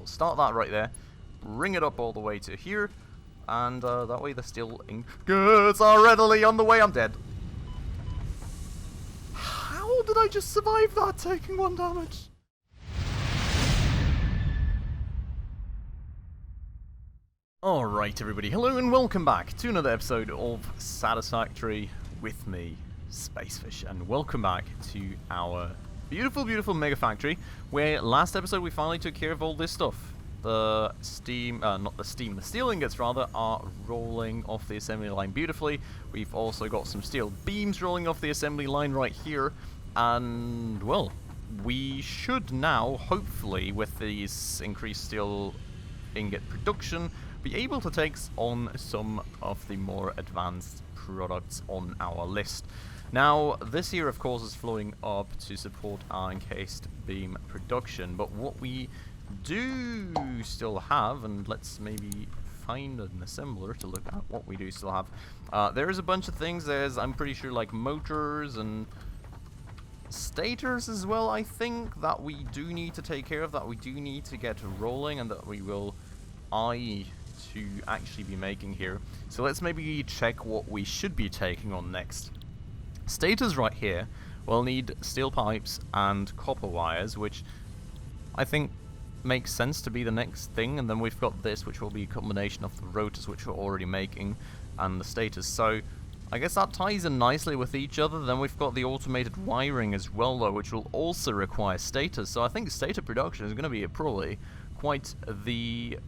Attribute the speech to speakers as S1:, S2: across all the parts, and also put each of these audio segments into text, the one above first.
S1: We'll start that right there, bring it up all the way to here, and that way the steel ingots are readily on the way. I'm dead. How did I just survive that, taking 1 damage? Alright everybody, hello and welcome back to another episode of Satisfactory with me, Spacefish, and welcome back to our beautiful, beautiful Megafactory, where last episode we finally took care of all this stuff. The steel ingots rather, are rolling off the assembly line beautifully. We've also got some steel beams rolling off the assembly line right here, and well, we should now, hopefully, with these increased steel ingot production, be able to take on some of the more advanced products on our list. Now, this here, of course, is flowing up to support our encased beam production, but what we do still have, and let's maybe find an assembler to look at what we do still have. There's a bunch of things. There's, I'm pretty sure, like motors and stators as well, I think, that we do need to take care of, that we do need to get rolling, and that we will to actually be making here. So let's maybe check what we should be taking on next. Stators right here will need steel pipes and copper wires, which I think makes sense to be the next thing, and then we've got this, which will be a combination of the rotors, which we're already making, and the stators. So I guess that ties in nicely with each other. Then we've got the automated wiring as well, though, which will also require stators. So I think stator production is going to be probably quite the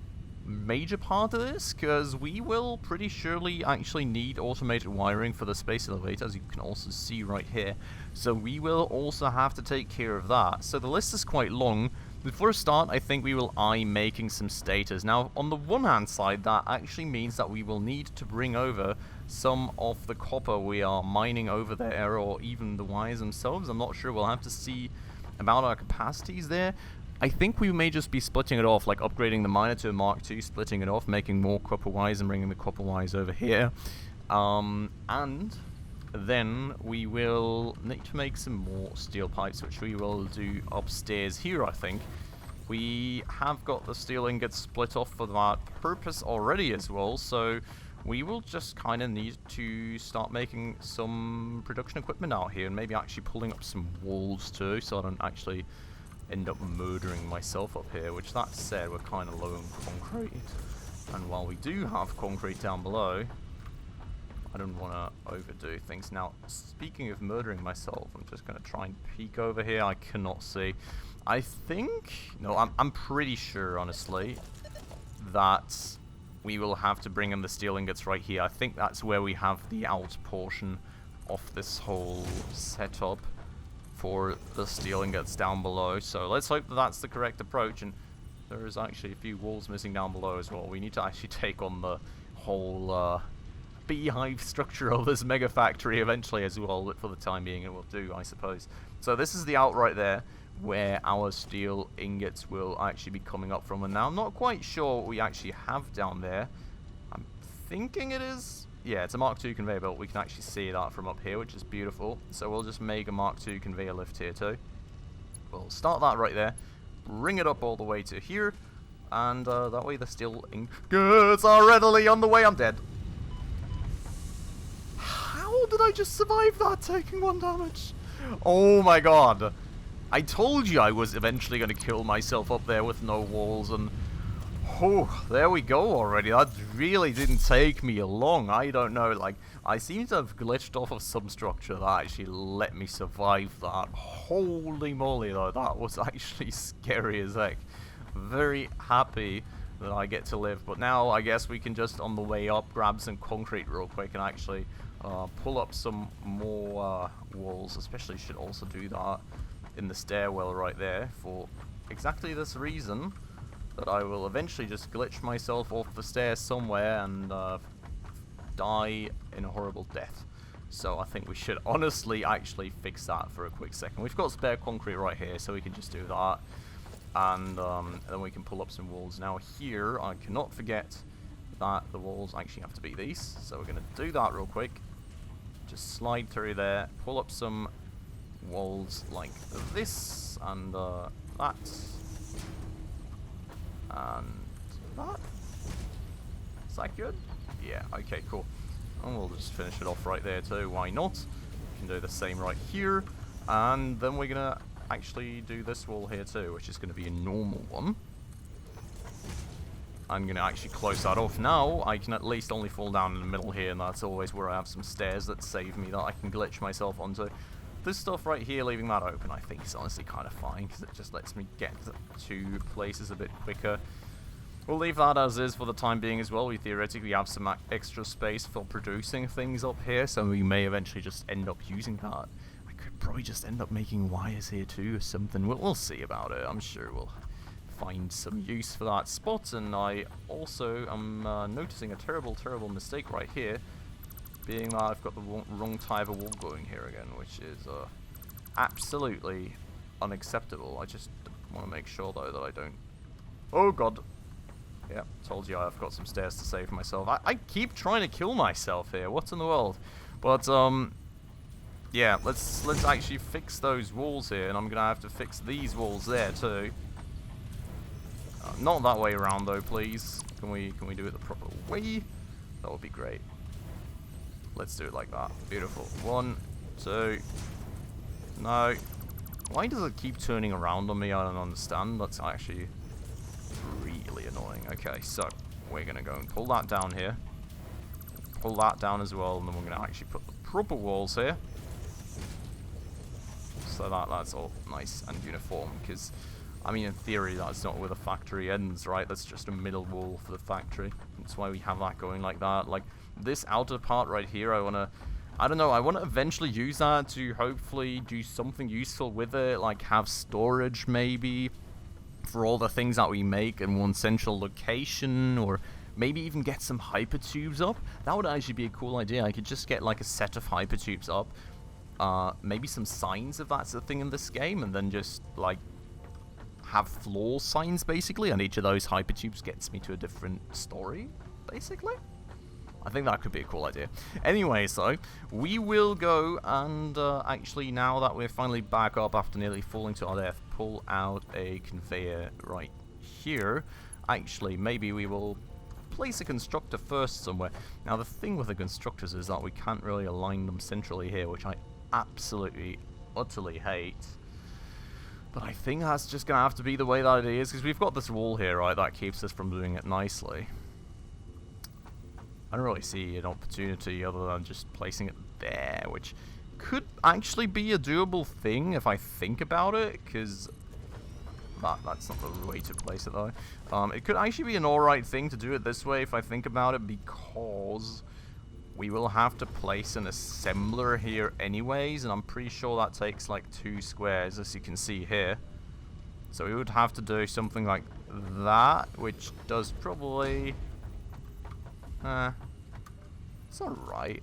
S1: major part of this, because we will pretty surely actually need automated wiring for the space elevator, as you can also see right here. So we will also have to take care of that. So the list is quite long. Before a start, I think we will eye making some stators. Now, on the one hand side, that actually means that we will need to bring over some of the copper we are mining over there, or even the wires themselves. I'm not sure. We'll have to see about our capacities there. I think we may just be splitting it off, like upgrading the miner to a Mark II, splitting it off, making more copper wires and bringing the copper wires over here. And then we will need to make some more steel pipes, which we will do upstairs here, I think. We have got the steel ingots split off for that purpose already as well, so we will just kind of need to start making some production equipment out here, and maybe actually pulling up some walls too, so I don't actually end up murdering myself up here. Which, that said, we're kind of low on concrete, and while we do have concrete down below, I don't want to overdo things. Now, speaking of murdering myself, I'm just going to try and peek over here. I cannot see. I think, no, I'm pretty sure, honestly, that we will have to bring in the steel ingots right here. I think that's where we have the out portion of this whole setup for the steel ingots down below. So let's hope that that's the correct approach. And there is actually a few walls missing down below as well. We need to actually take on the whole beehive structure of this mega factory eventually as well, but for the time being it will do, I suppose. So this is the out right there, where our steel ingots will actually be coming up from. And now I'm not quite sure what we actually have down there. I'm thinking it is, yeah, it's a Mark II conveyor belt. We can actually see that from up here, which is beautiful. So we'll just make a Mark II conveyor lift here too. We'll start that right there, bring it up all the way to here, and that way the steel ingots are readily on the way. I'm dead. How did I just survive that, taking 1 damage? Oh my god. I told you I was eventually going to kill myself up there with no walls, and oh, there we go already. That really didn't take me long. I don't know, like, I seem to have glitched off of some structure that actually let me survive that. Holy moly, though, that was actually scary as heck. Very happy that I get to live, but now I guess we can just, on the way up, grab some concrete real quick and actually pull up some more walls. Especially should also do that in the stairwell right there, for exactly this reason, that I will eventually just glitch myself off the stairs somewhere and die in a horrible death. So I think we should honestly actually fix that for a quick second. We've got spare concrete right here, so we can just do that, and then we can pull up some walls. Now here, I cannot forget that the walls actually have to be these, so we're going to do that real quick. Just slide through there, pull up some walls like this, and that, And that? Is that good? Yeah, okay, cool. And we'll just finish it off right there too, why not? We can do the same right here. And then we're gonna actually do this wall here too, which is gonna be a normal one. I'm gonna actually close that off now. I can at least only fall down in the middle here, and that's always where I have some stairs that save me that I can glitch myself onto. This stuff right here, leaving that open, I think is honestly kind of fine, because it just lets me get to places a bit quicker. We'll leave that as is for the time being as well. We theoretically have some extra space for producing things up here, so we may eventually just end up using that. I could probably just end up making wires here too or something. We'll see about it. I'm sure we'll find some use for that spot. And I also am noticing a terrible mistake right here, being that I've got the wrong type of wall going here again, which is absolutely unacceptable. I just want to make sure though that I don't... Oh god. Yeah, told you I've got some stairs to save myself. I keep trying to kill myself here. What in the world? But yeah, let's actually fix those walls here, and I'm gonna have to fix these walls there too. Not that way around though, please. Can we do it the proper way? That would be great. Let's do it like that. Beautiful. 1, 2. No. Why does it keep turning around on me? I don't understand. That's actually really annoying. Okay, so we're gonna go and pull that down here. Pull that down as well, and then we're gonna actually put the proper walls here. So that's all nice and uniform, because I mean, in theory, that's not where the factory ends, right? That's just a middle wall for the factory. That's why we have that going like that. Like, this outer part right here, I want to eventually use that to hopefully do something useful with it, like have storage maybe for all the things that we make in one central location, or maybe even get some hypertubes up. That would actually be a cool idea. I could just get like a set of hypertubes up, maybe some signs if that's a thing in this game, and then just like have floor signs basically, and each of those hypertubes gets me to a different story basically. I think that could be a cool idea. Anyway, so we will go and actually, now that we're finally back up after nearly falling to our death, pull out a conveyor right here. Actually, maybe we will place a constructor first somewhere. Now, the thing with the constructors is that we can't really align them centrally here, which I absolutely, utterly hate. But I think that's just going to have to be the way that it is, because we've got this wall here, right, that keeps us from doing it nicely. I don't really see an opportunity other than just placing it there, which could actually be a doable thing if I think about it, because that's not the way to place it though. It could actually be an alright thing to do it this way if I think about it, because we will have to place an assembler here anyways, and I'm pretty sure that takes like 2 squares, as you can see here. So we would have to do something like that, which does probably... it's alright.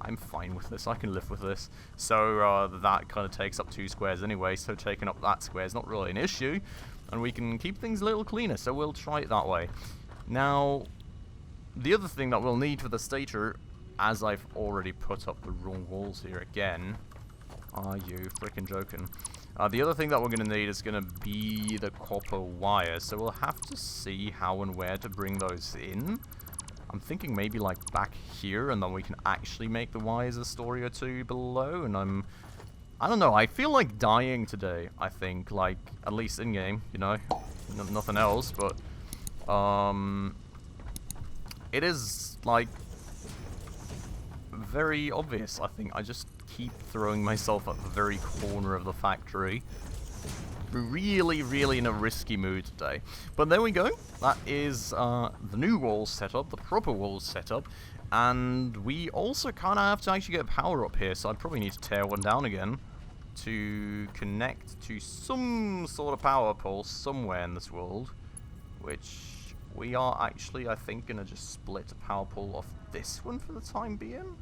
S1: I'm fine with this. I can live with this. So that kind of takes up 2 squares anyway, so taking up that square is not really an issue. And we can keep things a little cleaner, so we'll try it that way. Now, the other thing that we'll need for the stator, as I've already put up the wrong walls here again. Are you freaking joking? The other thing that we're going to need is going to be the copper wire, so we'll have to see how and where to bring those in. I'm thinking maybe like back here, and then we can actually make the wires a story or 2 below, and I don't know, I feel like dying today, I think, like, at least in-game, you know, nothing else, but, it is, like, very obvious, I think. I just keep throwing myself at the very corner of the factory. Really in a risky mood today. But there we go. That is the new walls set up, the proper walls set up. And we also kind of have to actually get power up here, so I probably need to tear one down again to connect to some sort of power pole somewhere in this world, which we are actually, I think, going to just split a power pole off this one for the time being.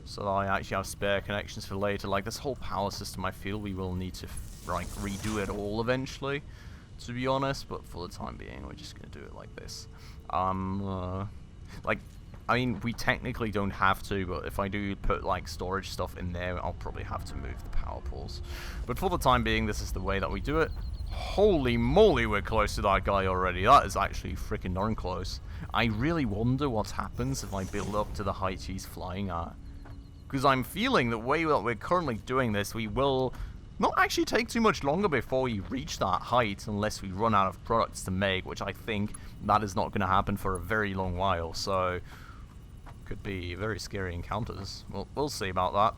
S1: So that I actually have spare connections for later. Like, this whole power system, I feel we will need to, like, redo it all eventually, to be honest. But for the time being, we're just going to do it like this. Like, I mean, we technically don't have to, but if I do put, like, storage stuff in there, I'll probably have to move the power poles. But for the time being, this is the way that we do it. Holy moly, we're close to that guy already. That is actually freaking darn close. I really wonder what happens if I build up to the height he's flying at. Because I'm feeling the way that we're currently doing this, we will not actually take too much longer before we reach that height, unless we run out of products to make, which I think that is not going to happen for a very long while. So, could be very scary encounters. We'll see about that.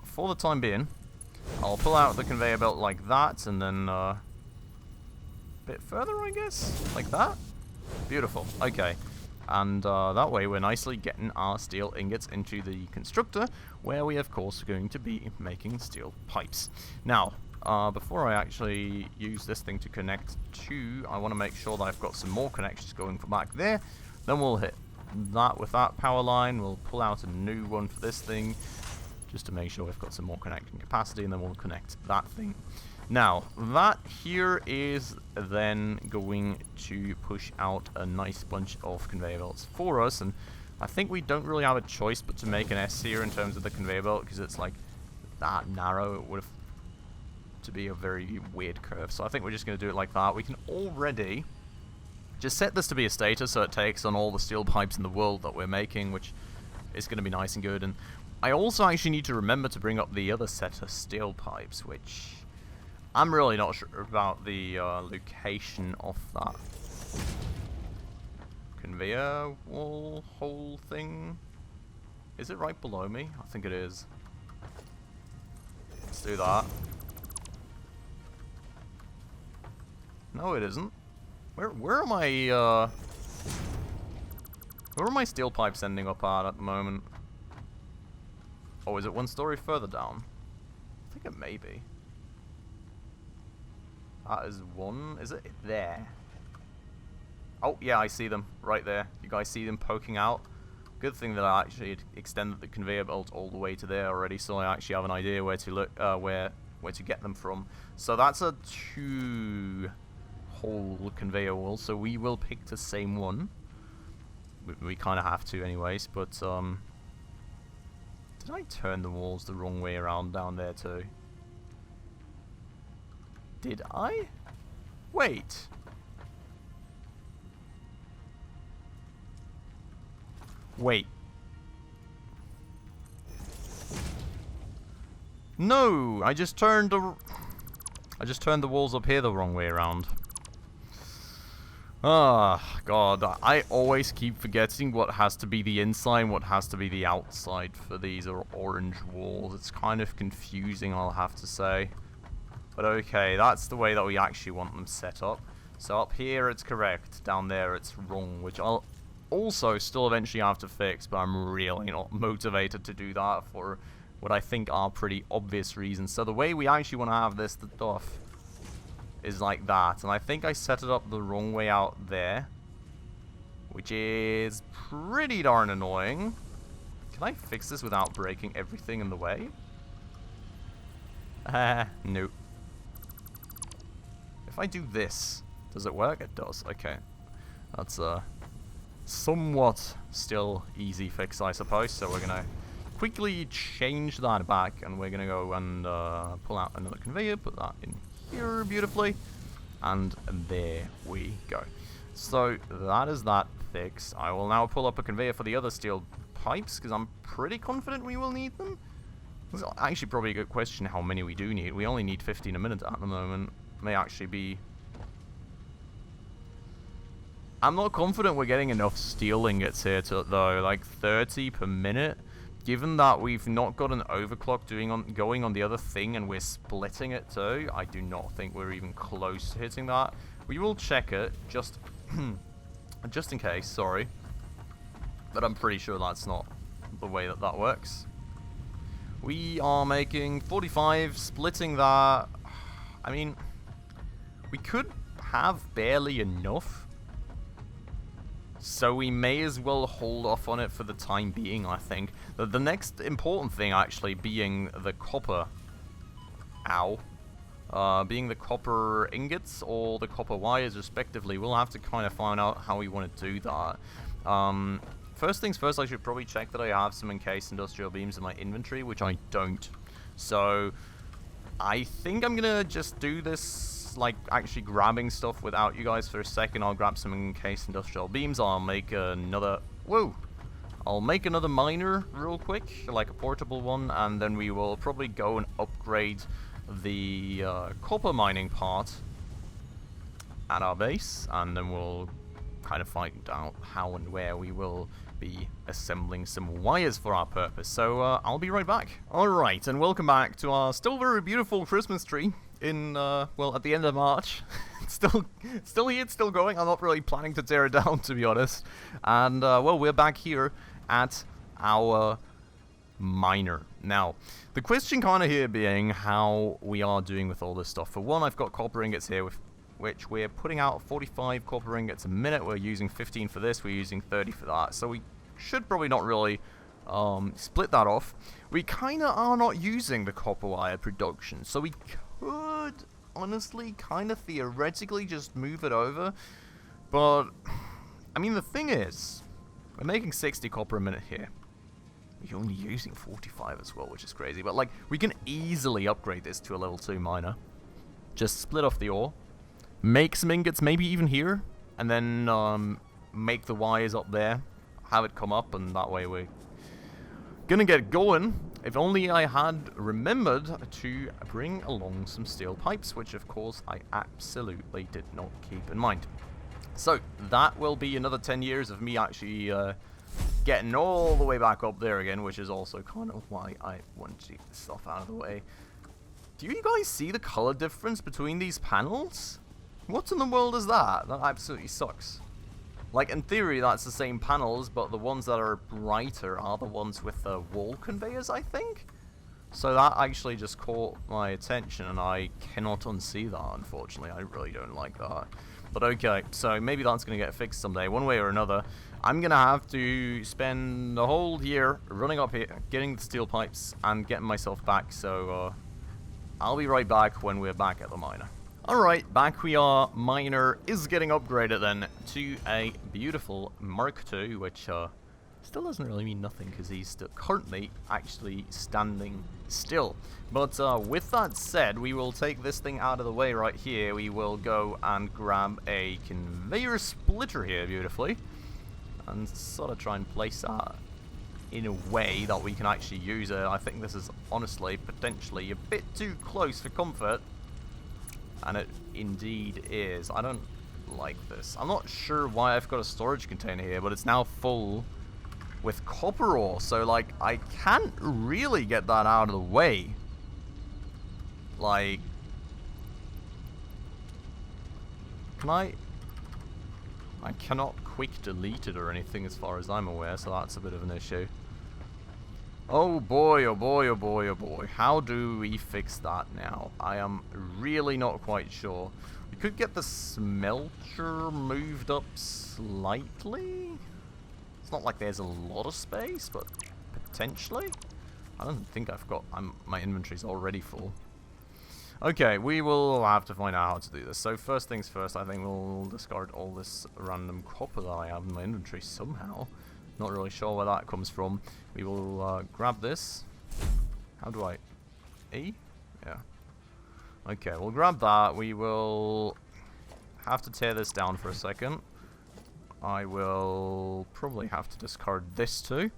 S1: For the time being, I'll pull out the conveyor belt like that, and then a bit further, I guess, like that. Beautiful. Okay. And that way we're nicely getting our steel ingots into the constructor, where we of course are going to be making steel pipes. Now, before I actually use this thing to connect to, I want to make sure that I've got some more connections going from back there. Then we'll hit that with that power line. We'll pull out a new one for this thing, just to make sure we've got some more connecting capacity, and then we'll connect that thing. Now, that here is then going to push out a nice bunch of conveyor belts for us, and I think we don't really have a choice but to make an S here in terms of the conveyor belt, because it's like that narrow. It would have to be a very weird curve, so I think we're just going to do it like that. We can already just set this to be a stator, so it takes on all the steel pipes in the world that we're making, which is going to be nice and good. And I also actually need to remember to bring up the other set of steel pipes, which I'm really not sure about the location of that conveyor wall hole thing. Is it right below me? I think it is. Let's do that. No, it isn't. Where are my steel pipes ending up at the moment? Oh, is it one story further down? I think it may be. That is one. Is it there? Oh, yeah, I see them right there. You guys see them poking out? Good thing that I actually extended the conveyor belt all the way to there already, so I actually have an idea where to look, where to get them from. So that's a 2-hole conveyor wall. So we will pick the same one. We kind of have to, anyways. But did I turn the walls the wrong way around down there too? Did I? Wait. Wait. No, I just turned the walls up here the wrong way around. Ah, God, I always keep forgetting what has to be the inside and what has to be the outside for these orange walls. It's kind of confusing, I'll have to say. But okay, that's the way that we actually want them set up. So up here it's correct, down there it's wrong, which I'll also still eventually have to fix, but I'm really not motivated to do that for what I think are pretty obvious reasons. So the way we actually want to have this stuff is like that, and I think I set it up the wrong way out there, which is pretty darn annoying. Can I fix this without breaking everything in the way? Nope. If I do this, does it work? It does. Okay. That's a somewhat still easy fix, I suppose. So we're going to quickly change that back, and we're going to go and pull out another conveyor, put that in here beautifully, and there we go. So that is that fix. I will now pull up a conveyor for the other steel pipes, because I'm pretty confident we will need them. It's actually probably a good question how many we do need. We only need 15 a minute at the moment. May actually be... I'm not confident we're getting enough steel ingots here though, like 30 per minute. Given that we've not got an overclock going on the other thing, and we're splitting it too, I do not think we're even close to hitting that. We will check it, just in case, sorry. But I'm pretty sure that's not the way that that works. We are making 45, splitting that. I mean, we could have barely enough. So we may as well hold off on it for the time being, I think. The next important thing actually being the copper. Being the copper ingots or the copper wires respectively. We'll have to kind of find out how we want to do that. First things first, I should probably check that I have some encased industrial beams in my inventory, which I don't. So I think I'm gonna just do this like actually grabbing stuff without you guys for a second. I'll grab some encased industrial beams. I'll make another... Whoa! I'll make another miner real quick, like a portable one, and then we will probably go and upgrade the copper mining part at our base, and then we'll kind of find out how and where we will be assembling some wires for our purpose. So I'll be right back. Alright, and welcome back to our still very beautiful Christmas tree in, well, at the end of March. It's still here, it's still going. I'm not really planning to tear it down, to be honest. And, well, we're back here at our miner. Now, the question kind of here being how we are doing with all this stuff. For one, I've got copper ingots here, with which we're putting out 45 copper ingots a minute. We're using 15 for this, we're using 30 for that. So we should probably not really split that off. We kind of are not using the copper wire production, so we could honestly kind of theoretically just move it over. But, I mean, the thing is, we're making 60 copper a minute here. We're only using 45 as well, which is crazy. But, like, we can easily upgrade this to a level 2 miner. Just split off the ore, make some ingots, maybe even here, and then make the wires up there, have it come up, and that way we're gonna get going. If only I had remembered to bring along some steel pipes, which of course I absolutely did not keep in mind. So that will be another 10 years of me actually getting all the way back up there again, which is also kind of why I want to get this stuff out of the way. Do you guys see the color difference between these panels? What in the world is that? That absolutely sucks. Like, in theory, that's the same panels, but the ones that are brighter are the ones with the wall conveyors, I think? So that actually just caught my attention, and I cannot unsee that, unfortunately. I really don't like that. But okay, so maybe that's going to get fixed someday, one way or another. I'm going to have to spend the whole year running up here, getting the steel pipes, and getting myself back, so I'll be right back when we're back at the miner. Alright, back we are. Miner is getting upgraded then to a beautiful Mark II, which still doesn't really mean nothing because he's still currently actually standing still. But with that said, we will take this thing out of the way right here. We will go and grab a conveyor splitter here beautifully and sort of try and place that in a way that we can actually use it. I think this is honestly potentially a bit too close for comfort. And it indeed is. I don't like this. I'm not sure why I've got a storage container here, but it's now full with copper ore. So, like, I can't really get that out of the way. Like, can I? I cannot quick delete it or anything as far as I'm aware, so that's a bit of an issue. Oh boy, oh boy, oh boy, oh boy. How do we fix that now? I am really not quite sure. We could get the smelter moved up slightly. It's not like there's a lot of space, but potentially. I don't think I've got... my inventory's already full. Okay, we will have to find out how to do this. So first things first, I think we'll discard all this random copper that I have in my inventory somehow. Not really sure where that comes from. We will grab this. How do I... E? Yeah. Okay, we'll grab that. We will have to tear this down for a second. I will probably have to discard this too.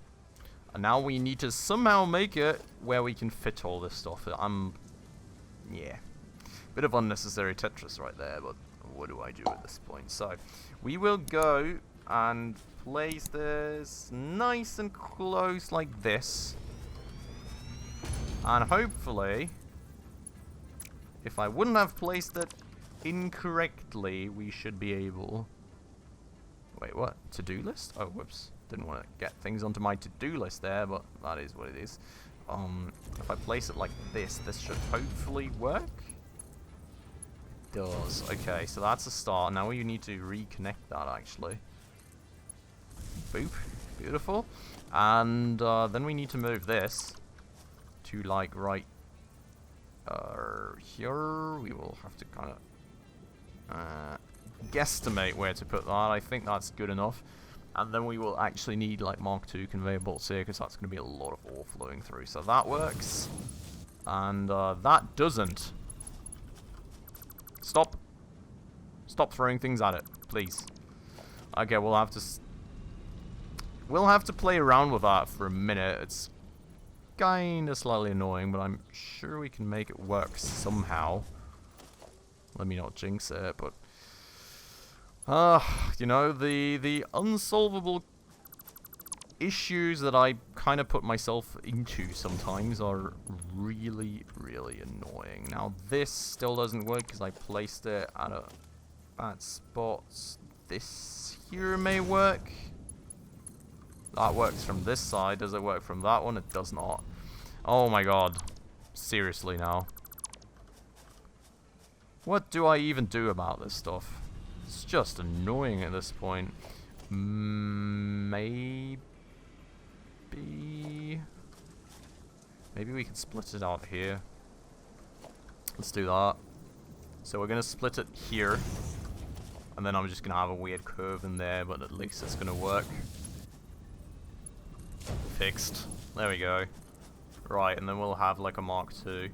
S1: And now we need to somehow make it where we can fit all this stuff. Yeah. Bit of unnecessary Tetris right there, but what do I do at this point? So, we will go and place this nice and close like this. And hopefully, if I wouldn't have placed it incorrectly, we should be able... Wait, what? To-do list? Oh, whoops. Didn't want to get things onto my to-do list there, but that is what it is. If I place it like this, this should hopefully work. It does. Okay, so that's a start. Now we need to reconnect that, actually. Boop. Beautiful. And then we need to move this to, like, right here. We will have to kind of guesstimate where to put that. I think that's good enough. And then we will actually need, like, Mark II conveyor bolts here, because that's going to be a lot of ore flowing through. So that works. And that doesn't. Stop. Stop throwing things at it, please. Okay, we'll have to play around with that for a minute. It's kinda slightly annoying, but I'm sure we can make it work somehow. Let me not jinx it, but you know, the unsolvable issues that I kind of put myself into sometimes are really, really annoying. Now, this still doesn't work because I placed it at a bad spot. This here may work. That works from this side. Does it work from that one? It does not. Oh my god. Seriously now. What do I even do about this stuff? It's just annoying at this point. Maybe we can split it out here. Let's do that. So we're gonna split it here, and then I'm just gonna have a weird curve in there, but at least it's gonna work. Fixed. There we go. Right, and then we'll have like a Mark II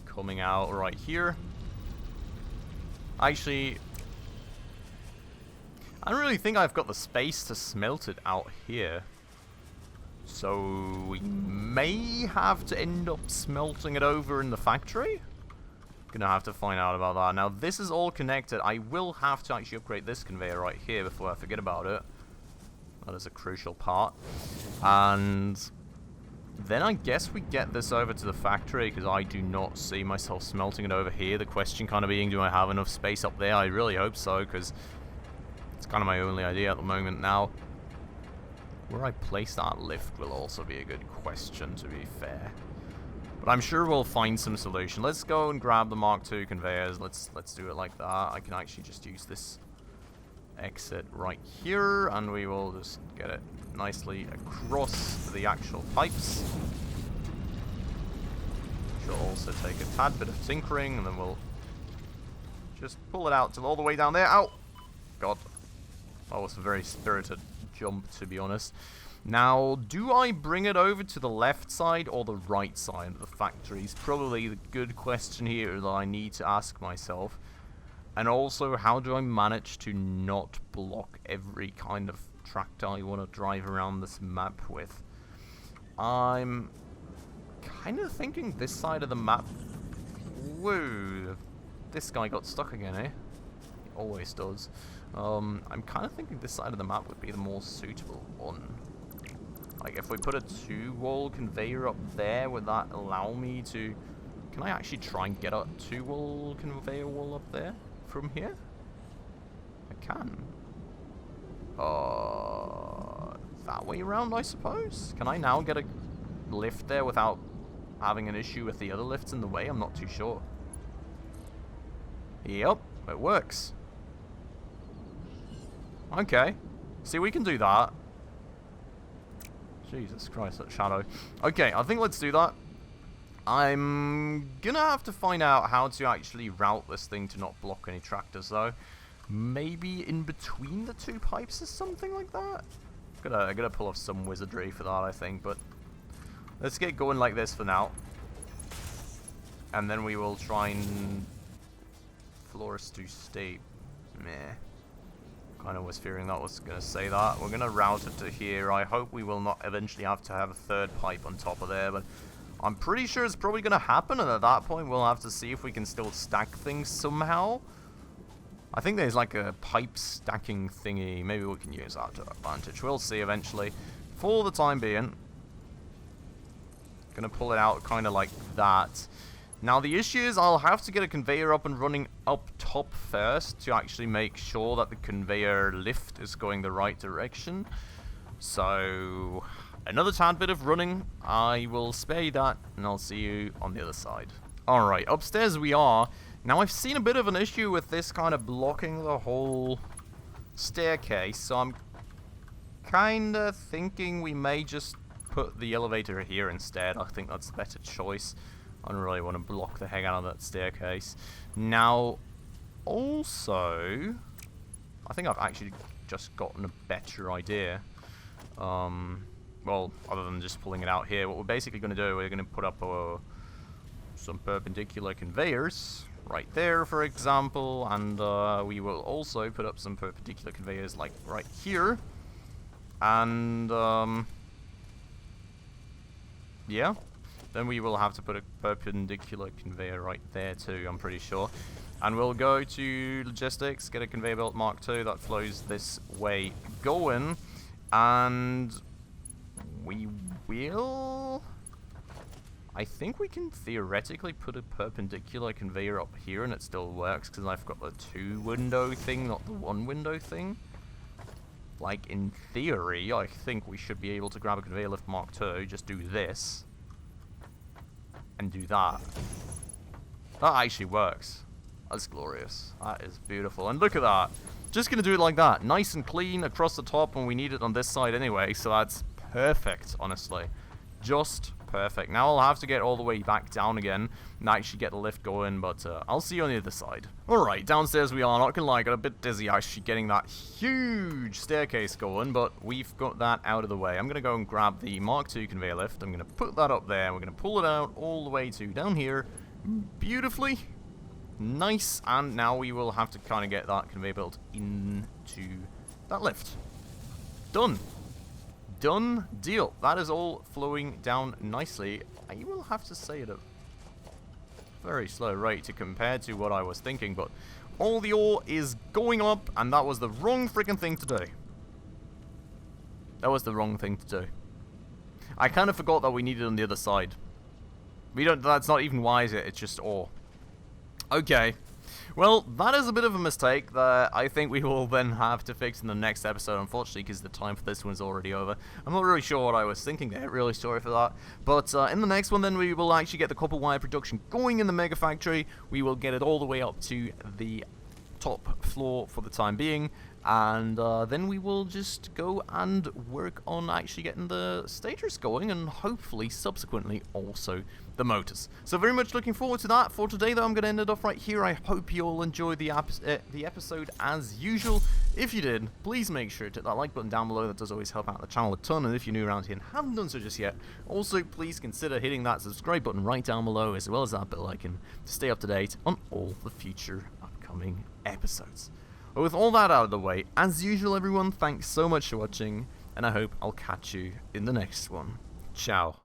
S1: coming out right here. Actually, I don't really think I've got the space to smelt it out here. So we may have to end up smelting it over in the factory. Gonna have to find out about that. Now this is all connected. I will have to actually upgrade this conveyor right here before I forget about it. That is a crucial part. And then I guess we get this over to the factory, because I do not see myself smelting it over here. The question kind of being, do I have enough space up there? I really hope so, because it's kind of my only idea at the moment now. Where I place that lift will also be a good question, to be fair. But I'm sure we'll find some solution. Let's go and grab the Mark II conveyors. Let's do it like that. I can actually just use this exit right here, and we will just get it nicely across the actual pipes. Which will also take a tad bit of tinkering, and then we'll just pull it out till all the way down there. Ow! God. That was a very spirited jump, to be honest. Now, do I bring it over to the left side or the right side of the factory? Is probably the good question here that I need to ask myself. And also, how do I manage to not block every kind of tractor I want to drive around this map with? I'm kind of thinking this side of the map... Whoa, this guy got stuck again, eh? He always does. I'm kind of thinking this side of the map would be the more suitable one. Like, if we put a 2-wall conveyor up there, would that allow me to... Can I actually try and get a 2-wall conveyor wall up there from here? I can. That way around, I suppose? Can I now get a lift there without having an issue with the other lifts in the way? I'm not too sure. Yep, it works. Okay. See, we can do that. Jesus Christ, that shadow. Okay, I think let's do that. I'm gonna have to find out how to actually route this thing to not block any tractors, though. Maybe in between the two pipes or something like that? I gotta pull off some wizardry for that, I think, but let's get going like this for now. And then we will try and... Florist to state. Meh. Kind of was fearing that was going to say that. We're going to route it to here. I hope we will not eventually have to have a third pipe on top of there, but I'm pretty sure it's probably going to happen, and at that point we'll have to see if we can still stack things somehow. I think there's like a pipe stacking thingy. Maybe we can use that to our advantage. We'll see eventually. For the time being, going to pull it out kind of like that. Now the issue is I'll have to get a conveyor up and running up top first to actually make sure that the conveyor lift is going the right direction. So another tad bit of running. I will spare you that, and I'll see you on the other side. Alright, upstairs we are. Now I've seen a bit of an issue with this kind of blocking the whole staircase, so I'm kind of thinking we may just put the elevator here instead. I think that's the better choice. I don't really want to block the heck out of that staircase. Now, also, I think I've actually just gotten a better idea. Well, other than just pulling it out here, what we're basically going to do, we're going to put up some perpendicular conveyors right there, for example, and we will also put up some perpendicular conveyors like right here, and yeah, then we will have to put a perpendicular conveyor right there too, I'm pretty sure. And we'll go to logistics, get a conveyor belt Mark II that flows this way going, and we will... I think we can theoretically put a perpendicular conveyor up here and it still works, because I've got the 2-window thing, not the 1-window thing. Like, in theory, I think we should be able to grab a conveyor lift Mark II, just do this, and do that. That actually works. That's glorious. That is beautiful. And look at that. Just going to do it like that. Nice and clean across the top when we need it on this side anyway, so that's perfect, honestly. Just perfect. Now I'll have to get all the way back down again and actually get the lift going, but I'll see you on the other side. Alright, downstairs we are. Not gonna lie, got a bit dizzy actually getting that huge staircase going, but we've got that out of the way. I'm gonna go and grab the Mark II conveyor lift. I'm gonna put that up there. We're gonna pull it out all the way to down here. Beautifully. Nice. And now we will have to kind of get that conveyor belt into that lift. Done. Done deal. That is all flowing down nicely. I will have to say at a very slow rate to compare to what I was thinking, but all the ore is going up, and that was the wrong freaking thing to do. That was the wrong thing to do. I kind of forgot that we needed it on the other side. We don't. That's not even wise yet. It's just ore. Okay. Well, that is a bit of a mistake that I think we will then have to fix in the next episode, unfortunately, because the time for this one's already over. I'm not really sure what I was thinking there, really sorry for that. But in the next one, then, we will actually get the copper wire production going in the Megafactory. We will get it all the way up to the top floor for the time being, and then we will just go and work on actually getting the Stators going, and hopefully subsequently also the motors. So very much looking forward to that. For today though, I'm going to end it off right here. I hope you all enjoyed the episode as usual. If you did, please make sure to hit that like button down below. That does always help out the channel a ton, and if you're new around here and haven't done so just yet, also please consider hitting that subscribe button right down below, as well as that bell icon, to stay up to date on all the future upcoming episodes. But with all that out of the way, as usual everyone, thanks so much for watching, and I hope I'll catch you in the next one. Ciao.